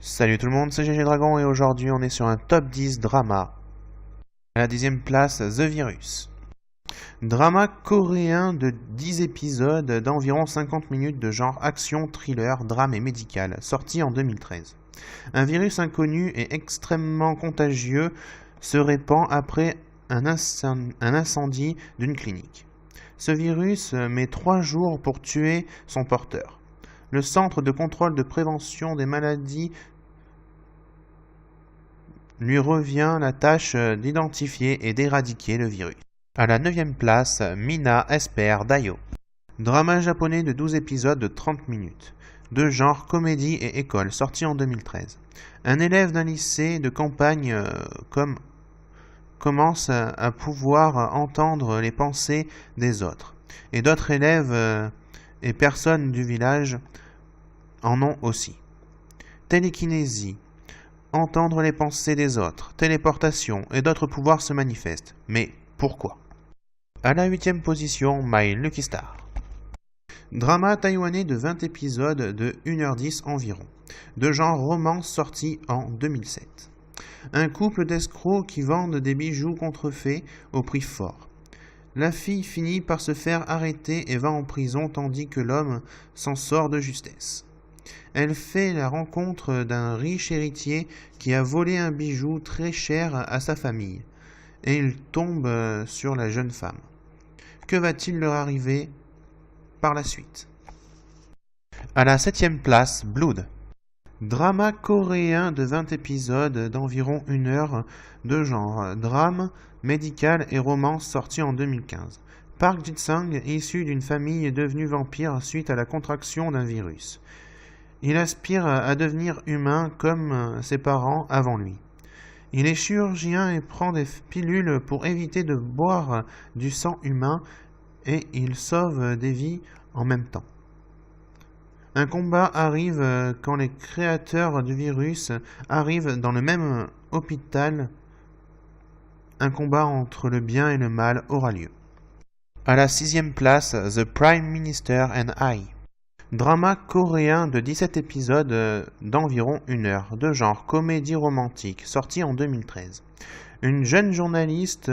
Salut tout le monde, c'est GG Dragon et aujourd'hui on est sur un top 10 drama. À la 10e place, The Virus. Drama coréen de 10 épisodes d'environ 50 minutes de genre action, thriller, drame et médical, sorti en 2013. Un virus inconnu et extrêmement contagieux se répand après un incendie d'une clinique. Ce virus met 3 jours pour tuer son porteur. Le Centre de contrôle de prévention des maladies lui revient la tâche d'identifier et d'éradiquer le virus. À la 9e place, Mina espère Dayo. Drama japonais de 12 épisodes de 30 minutes. De genre comédie et école, sorti en 2013. Un élève d'un lycée de campagne commence à pouvoir entendre les pensées des autres. Et d'autres élèves et personnes du village en ont aussi. Télékinésie, entendre les pensées des autres, téléportation et d'autres pouvoirs se manifestent. Mais pourquoi? À la 8e position, My Lucky Star. Drama taïwanais de 20 épisodes de 1h10 environ, de genre romance sorti en 2007. Un couple d'escrocs qui vendent des bijoux contrefaits au prix fort. La fille finit par se faire arrêter et va en prison tandis que l'homme s'en sort de justesse. Elle fait la rencontre d'un riche héritier qui a volé un bijou très cher à sa famille, et il tombe sur la jeune femme. Que va-t-il leur arriver par la suite? À la 7e place, Blood. Drama coréen de 20 épisodes d'environ 1 heure, de genre drame, médical et romance sorti en 2015. Park Ji-sang, issu d'une famille devenue vampire suite à la contraction d'un virus. Il aspire à devenir humain comme ses parents avant lui. Il est chirurgien et prend des pilules pour éviter de boire du sang humain et il sauve des vies en même temps. Un combat arrive quand les créateurs du virus arrivent dans le même hôpital. Un combat entre le bien et le mal aura lieu. À la 6e place, The Prime Minister and I. Drama coréen de 17 épisodes d'environ 1 heure, de genre comédie romantique, sorti en 2013. Une jeune journaliste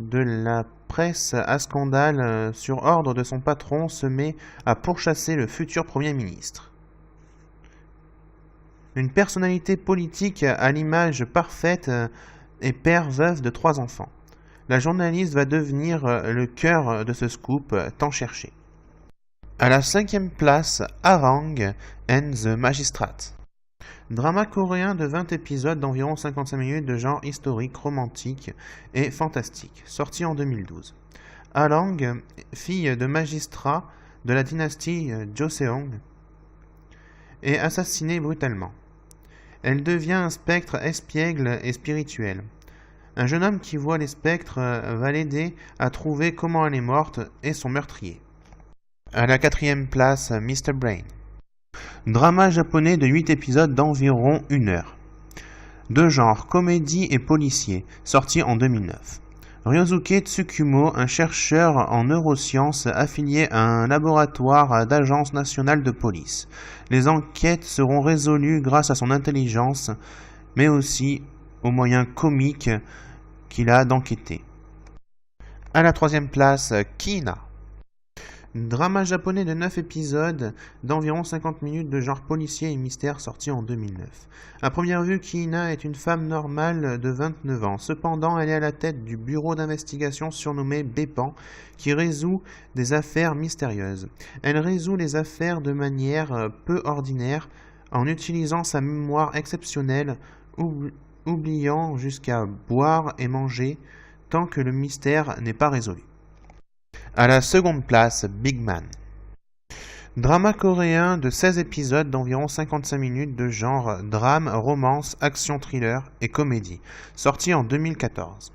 de la presse à scandale sur ordre de son patron se met à pourchasser le futur Premier ministre. Une personnalité politique à l'image parfaite et père veuf de 3 enfants. La journaliste va devenir le cœur de ce scoop tant cherché. À la 5e place, Harang and the Magistrate. Drama coréen de 20 épisodes d'environ 55 minutes de genre historique, romantique et fantastique, sorti en 2012. Harang, fille de magistrat de la dynastie Joseon, est assassinée brutalement. Elle devient un spectre espiègle et spirituel. Un jeune homme qui voit les spectres va l'aider à trouver comment elle est morte et son meurtrier. À la 4e place, Mr. Brain. Drama japonais de 8 épisodes d'environ 1 heure. De genre comédie et policier, sorti en 2009. Ryosuke Tsukumo, un chercheur en neurosciences affilié à un laboratoire d'agence nationale de police. Les enquêtes seront résolues grâce à son intelligence, mais aussi aux moyens comiques qu'il a d'enquêter. À la 3e place, Kina. Drama japonais de 9 épisodes d'environ 50 minutes de genre policier et mystère sorti en 2009. À première vue, Kina est une femme normale de 29 ans. Cependant, elle est à la tête du bureau d'investigation surnommé Beppan qui résout des affaires mystérieuses. Elle résout les affaires de manière peu ordinaire en utilisant sa mémoire exceptionnelle, oubliant jusqu'à boire et manger tant que le mystère n'est pas résolu. À la 2e place, Big Man. Drama coréen de 16 épisodes d'environ 55 minutes de genre drame, romance, action thriller et comédie, sorti en 2014.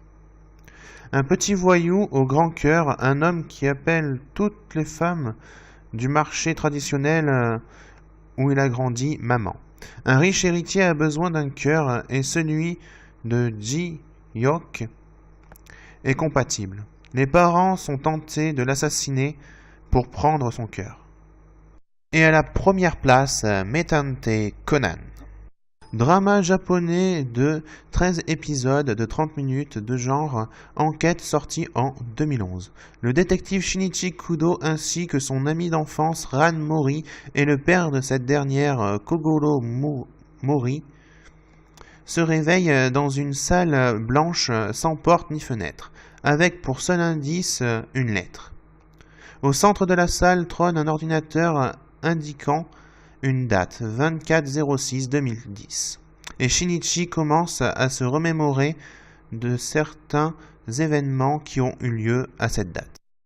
Un petit voyou au grand cœur, un homme qui appelle toutes les femmes du marché traditionnel où il a grandi maman. Un riche héritier a besoin d'un cœur et celui de Ji-hyuk est compatible. Les parents sont tentés de l'assassiner pour prendre son cœur. Et à la première place, Metante Conan. Drama japonais de 13 épisodes de 30 minutes de genre enquête sorti en 2011. Le détective Shinichi Kudo ainsi que son ami d'enfance Ran Mori et le père de cette dernière Kogoro Mori se réveillent dans une salle blanche sans porte ni fenêtre, avec pour seul indice une lettre. Au centre de la salle trône un ordinateur indiquant une date, 24/06/2010. Et Shinichi commence à se remémorer de certains événements qui ont eu lieu à cette date.